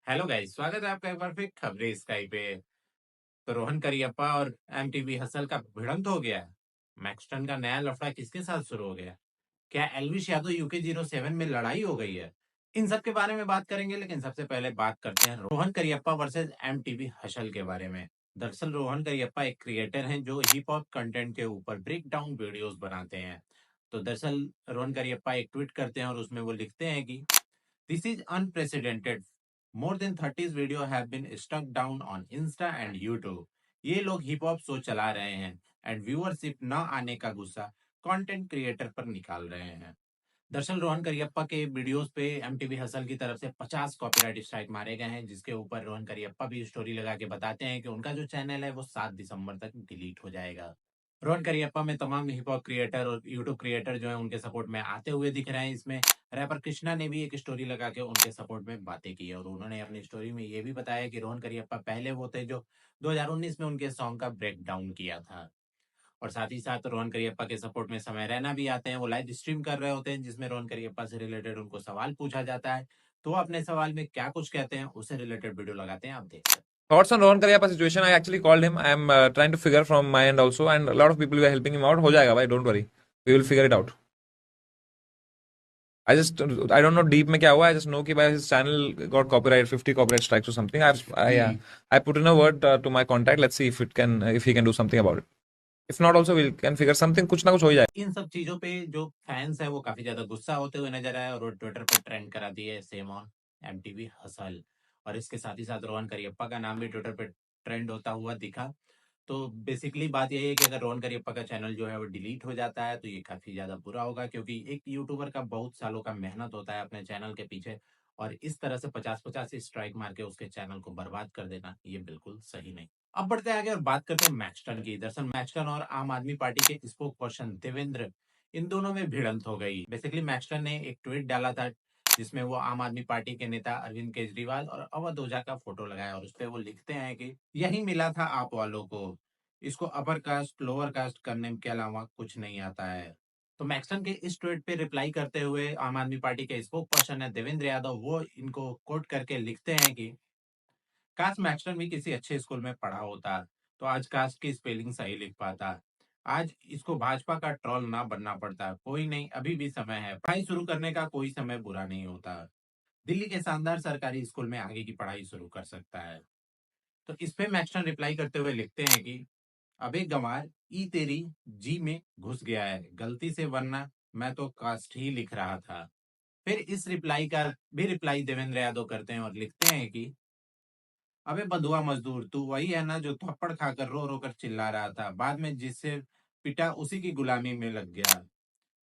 Hello guys, स्वागत है आपका एक बार फिर खबरें स्काई पे। तो रोहन करियप्पा और एमटीवी हसल का भिड़ंत हो गया। मैक्सटन का नया लफड़ा किसके साथ शुरू हो गया? क्या एल्विश यादव यूके 07 में लड़ाई हो गई है? इन सब के बारे में बात करेंगे, लेकिन सबसे पहले बात करते हैं Rohan Cariappa versus MTV hustle के बारे में। दरअसल रोहन करियप्पा एक क्रिएटर हैं जो हिप हॉप कंटेंट के ऊपर ब्रेक डाउन वीडियोस बनाते हैं। तो दरअसल रोहन करियप्पा एक ट्वीट करते हैं और उसमें वो लिखते हैं कि This is unprecedented. More than 30 videos have been stuck down on Insta and YouTube. ये लोग हिप हॉप शो चला रहे हैं एंड व्यूअरशिप न आने का गुस्सा कंटेंट क्रिएटर पर निकाल रहे हैं। दरअसल रोहन करियप्पा के वीडियोस पे एमटीवी हसल की तरफ से 50 कॉपीराइट स्ट्राइक मारे गए हैं, जिसके ऊपर रोहन करियप्पा भी स्टोरी लगा के बताते हैं कि उनका जो चैनल है वो 7 दिसंबर तक डिलीट हो जाएगा। रोहन करियप्पा में तमाम हिप हॉप क्रिएटर और यूट्यूब क्रिएटर जो है उनके सपोर्ट में आते हुए दिख रहे हैं। इसमें रैपर कृष्णा ने भी एक स्टोरी लगा के उनके सपोर्ट में बातें की है और उन्होंने अपनी स्टोरी में ये भी बताया कि रोहन करियप्पा पहले वो थे जो 2019 में उनके सॉन्ग का ब्रेक डाउन किया था। और साथ ही साथ रोहन करियप्पा के सपोर्ट में समय रैना भी आते हैं। वो लाइव स्ट्रीम कर रहे होते हैं जिसमें रोहन करियप्पा से रिलेटेड उनको सवाल पूछा जाता है। तो वो अपने सवाल में क्या कुछ कहते हैं उससे रिलेटेड वीडियो लगाते हैं, आप देख सकते हैं। Thoughts on Rohan Karyappa situation? I actually called him. I am trying to figure from my end also, and a lot of people were helping him out. हो जाएगा भाई, don't worry. We will figure it out. I don't know deep में क्या हुआ. I just know कि भाई his channel got copyright 50 copyright strikes or something. I put in a word to my contact. Let's see if he can do something about it. If not also we can figure something. कुछ ना कुछ हो ही जाएगा. इन सब चीजों पे जो fans है वो काफी ज्यादा गुस्सा होते हुए नजर आए और ट्विटर पर ट्रेंड करा दिए सेम ऑन एमटीवी हसल। और इसके साथ ही साथ रोहन करियप्पा का नाम भी ट्विटर पे ट्रेंड होता हुआ दिखा। तो बेसिकली बात यही है कि अगर रोहन करियप्पा का चैनल जो है वो डिलीट हो जाता है तो ये काफी ज्यादा बुरा होगा, क्योंकि एक यूट्यूबर का बहुत सालों का मेहनत होता है अपने चैनल के पीछे, और इस तरह से 50-50 स्ट्राइक मार के उसके चैनल को बर्बाद कर देना ये बिल्कुल सही नहीं। अब बढ़ते हैं आगे और बात करते हैं मैक्सटन की। दरअसल मैक्सटन और आम आदमी पार्टी के स्पोक पर्सन देवेंद्र, इन दोनों में भिड़ंत हो गई। बेसिकली मैक्सटन ने एक ट्वीट डाला था जिसमें वो आम आदमी पार्टी के नेता अरविंद केजरीवाल और अवध ओझा का फोटो लगाया और उसपे वो लिखते हैं कि यही मिला था आप वालों को, इसको अपर कास्ट लोअर कास्ट करने के अलावा कुछ नहीं आता है। तो मैक्सटन के इस ट्वीट पे रिप्लाई करते हुए आम आदमी पार्टी के स्पोक पर्सन है देवेंद्र यादव, वो इनको कोट करके लिखते हैं कि काश मैक्सटन भी किसी अच्छे स्कूल में पढ़ा होता तो आज कास्ट की स्पेलिंग सही लिख पाता। आज इसको भाजपा का ट्रॉल ना बनना पड़ता। कोई नहीं, अभी भी समय है, पढ़ाई शुरू करने का कोई समय बुरा नहीं होता। दिल्ली के शानदार सरकारी स्कूल में आगे की पढ़ाई शुरू कर सकता है। तो इस पे मैक्सटन रिप्लाई करते हुए लिखते हैं कि अबे गंवार, ई तेरी जी में घुस गया है गलती से, वरना मैं तो कास्ट ही लिख रहा था। फिर इस रिप्लाई का भी रिप्लाई देवेंद्र यादव करते हैं और लिखते हैं कि अबे बंधुआ मजदूर, तू वही है ना जो थप्पड़ खाकर रो रो कर चिल्ला रहा था, बाद में जिससे पिटा उसी की गुलामी में लग गया।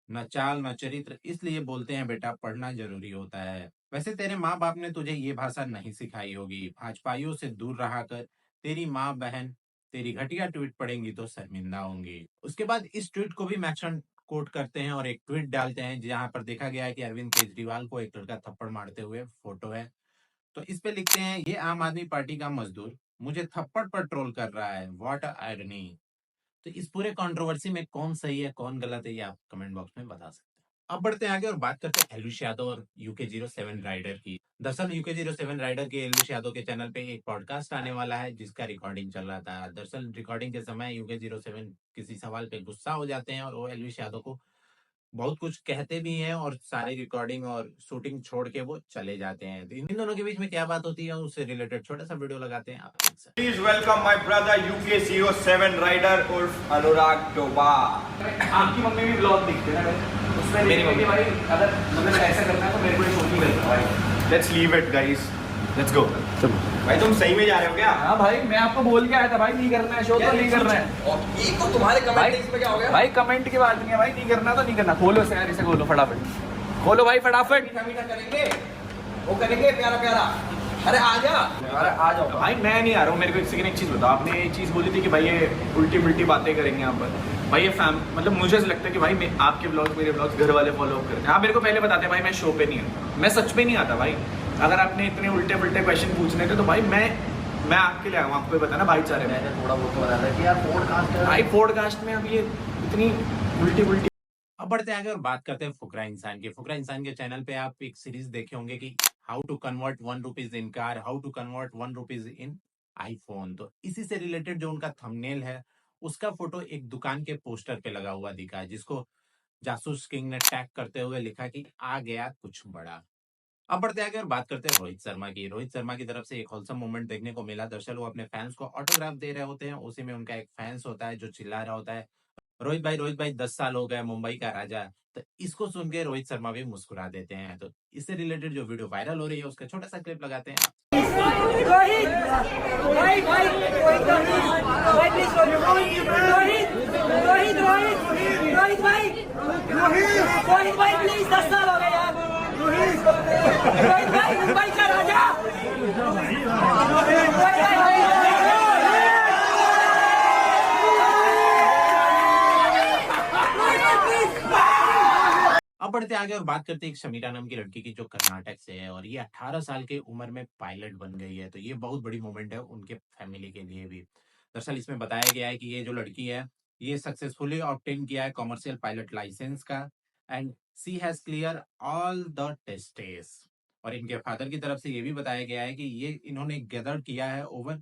न चाल न चरित्र, इसलिए बोलते हैं बेटा पढ़ना जरूरी होता है। वैसे तेरे माँ बाप ने तुझे ये भाषा नहीं सिखाई होगी। भाजपाइयों से दूर रहा कर, तेरी माँ बहन तेरी घटिया ट्वीट पढ़ेंगी तो शर्मिंदा होंगी। उसके बाद इस ट्वीट को भी मैक्सन कोट करते हैं और एक ट्वीट डालते हैं जहां पर देखा गया है कि अरविंद केजरीवाल को एक लड़का थप्पड़ मारते हुए फोटो है। तो इस पे लिखते हैं ये आम आदमी पार्टी का मजदूर मुझे थप्पड़ पर ट्रोल कर रहा है, व्हाट आयरनी। तो इस पूरे कंट्रोवर्सी में कौन सही है कौन गलत है ये आप कमेंट बॉक्स में बता सकते हैं। अब बढ़ते हैं आगे और बात करते हैं एल्विश यादव और यूके 07 राइडर की। दरअसल यूके 07 राइडर के एल्विश यादव के चैनल पे एक पॉडकास्ट आने वाला है जिसका रिकॉर्डिंग चल रहा था। दरअसल रिकॉर्डिंग के समय यूके 07 किसी सवाल पे गुस्सा हो जाते हैं और वो एल्विश यादव को बहुत कुछ कहते भी हैं और सारी रिकॉर्डिंग और शूटिंग छोड़ के वो चले जाते हैं। तो इन दोनों के बीच में क्या बात होती है उससे रिलेटेड छोटा सा वीडियो लगाते हैं, आप देख सकते हैं। Please welcome my brother UK 07 rider उर्फ अनुराग डोबा। आपकी मम्मी भी ब्लॉग देखते हैं ना, उसमें मेरी मम्मी भाई अगर मतलब ऐसा करना है तो मेरे को शो नहीं करता भाई। Let's leave it guys, let's go. भाई तुम सही में जा रहे हो क्या? हाँ भाई, मैं आपको बोल के आया था भाई नहीं करना है शो तो नहीं करना है। और ये को तुम्हारे कमेंट इसमें क्या हो गया? भाई कमेंट की बात नहीं है भाई, नहीं करना तो नहीं करना। खोलो से यार, इसे खोलो फटाफट, खोलो भाई फटाफट। मीठा करेंगे, वो करेंगे प्यारा प्यारा। अरे आ जा, अरे आ जाओ भाई। मैं नहीं आ रहा हूँ, मेरे को एक सेकंड एक चीज़ बताओ। आपने ये चीज़ बोली थी कि भाई ये उल्टी मुल्टी बातें करेंगे यहाँ पर। भाई ये मतलब मुझे ऐसा लगता है कि भाई मैं आपके ब्लॉग्स मेरे ब्लॉग्स घर वाले फॉलो अप करते हैं। आप मेरे को पहले बताते हैं भाई मैं शो पे नहीं आता, मैं सच में नहीं आता भाई। अगर आपने इतने उल्टे पुल्टे क्वेश्चन पूछने थे तो भाई मैं आपके लिए आऊँ, आपको पता ना भाईचारे में। थोड़ा बहुत बता था कि यार पॉडकास्ट भाई पॉडकास्ट में अब ये इतनी उल्टी पुल्टी। अब बढ़ते हैं आगे और बात करते हैं फुकरा इंसान के। फुकरा इंसान के चैनल पे आप एक सीरीज देखे होंगे कि how to convert 1 rupees in car, how to convert 1 rupees in iPhone. तो इसी से रिलेटेड जो उनका थंबनेल है उसका फोटो एक दुकान के पोस्टर पे लगा हुआ दिखा है, जिसको जासूस किंग ने टैग करते हुए लिखा कि आ गया कुछ बड़ा। अब बढ़ते आगे और बात करते हैं रोहित शर्मा की। रोहित शर्मा की तरफ से एक होलसम मोमेंट देखने को मिला। दरअसल वो अपने फैंस को ऑटोग्राफ दे रहे होते हैं, उसी में उनका एक फैंस होता है जो चिल्ला रहा होता है, रोहित भाई 10 साल हो गए, मुंबई का राजा। तो इसको सुन के रोहित शर्मा भी मुस्कुरा देते हैं। तो इससे रिलेटेड जो वीडियो वायरल हो रही है उसका छोटा सा क्लिप लगाते हैं। रोहित भाई प्लीज 10 साल हो गए यार। रोहित भाई मुंबई का राजा। अब बढ़ते आगे और बात करते हैं एक शमीरा नाम की लड़की की जो कर्नाटक से है और ये 18 साल की उम्र में पायलट बन गई है। तो ये बहुत बड़ी मोमेंट है उनके फैमिली के लिए भी। दरअसल इसमें बताया गया है कि ये जो लड़की है ये सक्सेसफुली ऑब्टेन किया है कॉमर्शियल पायलट लाइसेंस का and she has clear all the tests. और इनके फादर की तरफ से ये भी बताया गया है कि ये इन्होंने गैदर किया है over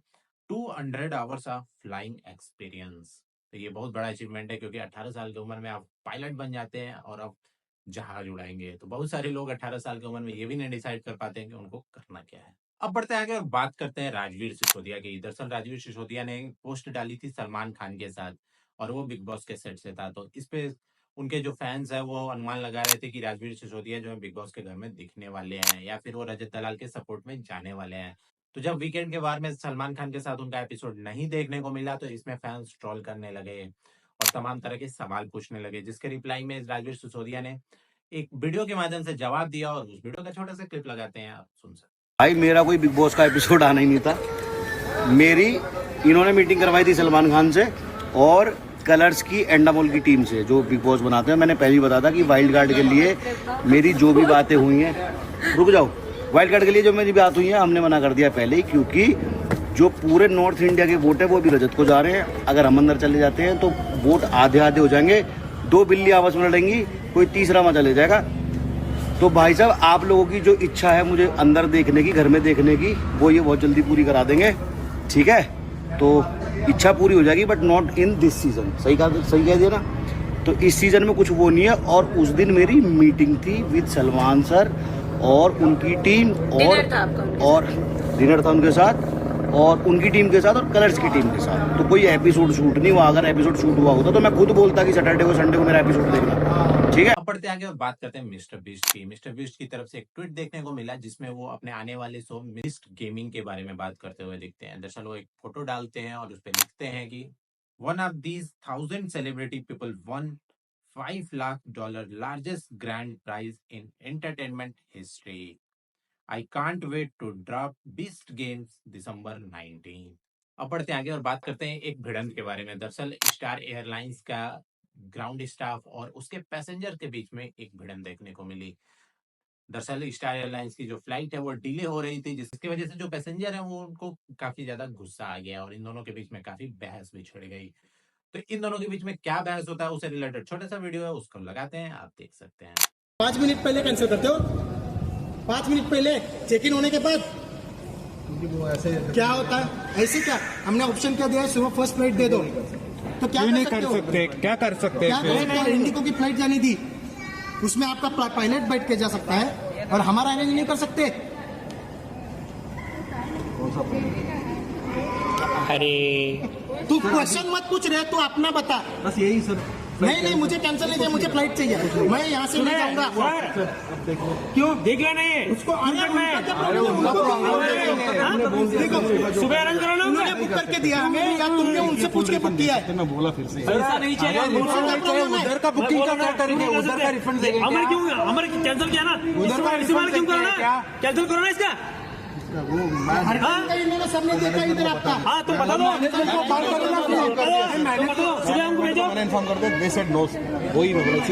200 hours of flying experience. तो ये बहुत बड़ा अचीवमेंट है क्योंकि 18 साल की उम्र में आप पायलट बन जाते हैं और अब जहाज उड़ाएंगे। तो बहुत सारे लोग 18 साल की उम्र में ये भी नहीं डिसाइड कर पाते हैं कि उनको करना क्या है। अब बढ़ते हैं आगे और बात करते हैं राजवीर सिसोदिया की। दरअसल राजवीर सिसोदिया ने पोस्ट डाली थी सलमान खान के साथ और वो बिग बॉस के सेट से था। तो इस पे उनके जो फैंस है वो अनुमान लगा रहे थे कि राजवीर सिसोदिया जो है बिग बॉस के घर में दिखने वाले हैं या फिर वो रजत दलाल के सपोर्ट में जाने वाले हैं। तो जब वीकेंड के वार में सलमान खान के साथ उनका एपिसोड नहीं देखने को मिला तो इसमें फैंस ट्रोल करने लगे और तमाम तरह के सवाल पूछने लगे, जिसके रिप्लाई में राजवीर सिसोदिया ने एक वीडियो के माध्यम से जवाब दिया और उस वीडियो का छोटा सा क्लिप लगाते हैं, आप सुन सकते हैं। भाई मेरा कोई बिग बॉस का एपिसोड आना ही नहीं था। मेरी इन्होंने मीटिंग करवाई थी सलमान खान से और कलर्स की एंडामोल की टीम से जो बिग बॉस बनाते हैं। मैंने पहले ही बताया था कि वाइल्ड कार्ड के लिए मेरी जो भी बातें हुई हैं, रुक जाओ, वाइल्ड कार्ड के लिए जो मेरी बात हुई है हमने मना कर दिया पहले ही, क्योंकि जो पूरे नॉर्थ इंडिया के वोट है वो अभी रजत को जा रहे हैं। अगर हम अंदर चले जाते हैं तो वोट आधे आधे हो जाएंगे, 2 बिल्ली आपस में लड़ेंगी, कोई तीसरा मजा ले जाएगा। तो भाई साहब आप लोगों की जो इच्छा है मुझे अंदर देखने की, घर में देखने की, वो ये बहुत जल्दी पूरी करा देंगे, ठीक है। तो इच्छा पूरी हो जाएगी but not in this season. सही कह दिया ना। तो इस सीजन में कुछ वो नहीं है। और उस दिन मेरी मीटिंग थी विद सलमान सर और उनकी टीम और डिनर था उनके साथ और उनकी टीम के साथ और कलर्स की टीम के साथ। तो कोई एपिसोड शूट नहीं हुआ। अगर एपिसोड शूट हुआ होता तो मैं खुद बोलता कि सैटरडे को संडे को मेरा एपिसोड देखना, ठीक है। अब बढ़ते आगे और बात करते हैं मिस्टर बीस्ट की। मिस्टर बीस्ट की तरफ से एक ट्वीट देखने को मिला जिसमें वो अपने आने वाले शो मिस्ट गेमिंग के बारे में बात करते हुए दिखते हैं। दरअसल वो एक फोटो डालते हैं और उस पर लिखते हैं कि one of these 1000 celebrity people won $5 lakh largest grand prize in entertainment history. I can't wait to drop Beast games December 19। अब बढ़ते आगे और बात करते हैं एक भिड़ंत के बारे में। दरअसल स्टार एयरलाइंस का ग्राउंड स्टाफ और उसके पैसेंजर के बीच में एक भिड़ंत देखने को मिली। दरअसल स्टार एयरलाइंस की जो फ्लाइट है वो डिले हो रही थी, जिसकी वजह से जो पैसेंजर है वो उनको काफी ज्यादा गुस्सा आ गया और इन दोनों के बीच में काफी बहस भी छिड़ गई। तो इन दोनों के बीच में क्या बहस होता है उससे रिलेटेड छोटा सा वीडियो है, उसको लगाते हैं, आप देख सकते हैं। 5 मिनट पहले कैंसिल करते हो, 5 मिनट पहले चेक इन होने के बाद वो ऐसे क्या होता है? ऐसे क्या हमने ऑप्शन क्या दिया है, सुबह फर्स्ट फ्लाइट दे दो, तो क्या नहीं कर सकते? क्या कर सकते हैं? इंडिगो की फ्लाइट जानी थी, उसमें आपका पायलट बैठ के जा सकता है और हमारा अरेंज नहीं कर सकते। अरे तू क्वेश्चन मत पूछ रहे, तू अपना बता। बस यही सर। नहीं मुझे कैंसिल नहीं चाहिए, मुझे फ्लाइट चाहिए, मैं यहाँ से नहीं जाऊंगा। क्यों देख लेना है उसको? सुबह अरेंज करो ना, उन्होंने बुक करके दिया हमें या तुमने उनसे पूछ के बुक किया है? मैं बोला फिर से ऐसा नहीं चाहिए, उधर का बुकिंग करना करेंगे, उधर का रिफंड देंगे। हमारे क्यों हमारे कैंसिल किया ना, उधर का रिफंड क्यों करना? कैंसिल करो ना इसका। इन्होंने सबने देखा इधर आपका। हाँ तो बता दो, सुबह हमको भेजो। मैंने इन्फॉर्म कर दिया, दे सेड नो, वही मैं बोला,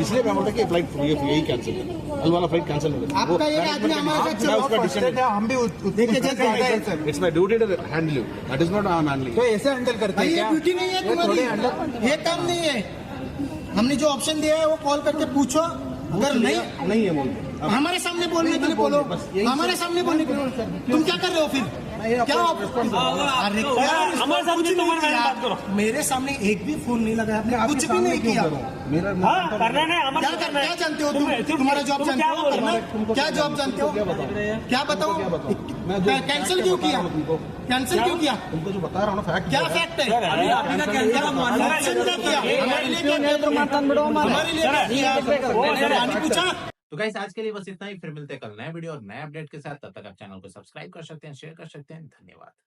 इसलिए मैं बोला कि फ्लाइट यही कैंसिल है, कल वाला फ्लाइट कैंसिल हो गया। आपका ये आदमी हमारे साथ हम भी देखे जाते। It's my duty to handle you, that is not our handling. तो ऐसे हैंडल करते हैं? ये ड्यूटी नहीं है तुम्हारी, ये काम नहीं है। हमने जो ऑप्शन दिया है वो कॉल करके पूछो, अगर नहीं है बोलते हमारे सामने बोलने के लिए बोलो, हमारे सामने बोलने के लिए। तुम क्या कर रहे हो फिर? क्या हमारे साथ भी तुम्हारे बारे में बात करो। मेरे सामने एक भी फोन नहीं लगाया आपने, कुछ भी नहीं किया। हाँ करना नहीं, हमारे क्या क्या जानते हो तुम? तुम्हारा जॉब जानते हो करना? क्या जॉब जानते हो? क्या बताओ? कैंसिल क्यों किया? कैंसिल क्यों किया? तुमको जो बता रहा हूँ ना फैक्ट क्या फैक्ट है? ऑप्शन क्या किया? हमारे लिए क्या किया? हमारे लिए क्या किया? पानी पूछा? तो गाइस आज के लिए बस इतना ही, फिर मिलते हैं कल नए वीडियो और नए अपडेट के साथ। तब तक आप चैनल को सब्सक्राइब कर सकते हैं, शेयर कर सकते हैं। धन्यवाद।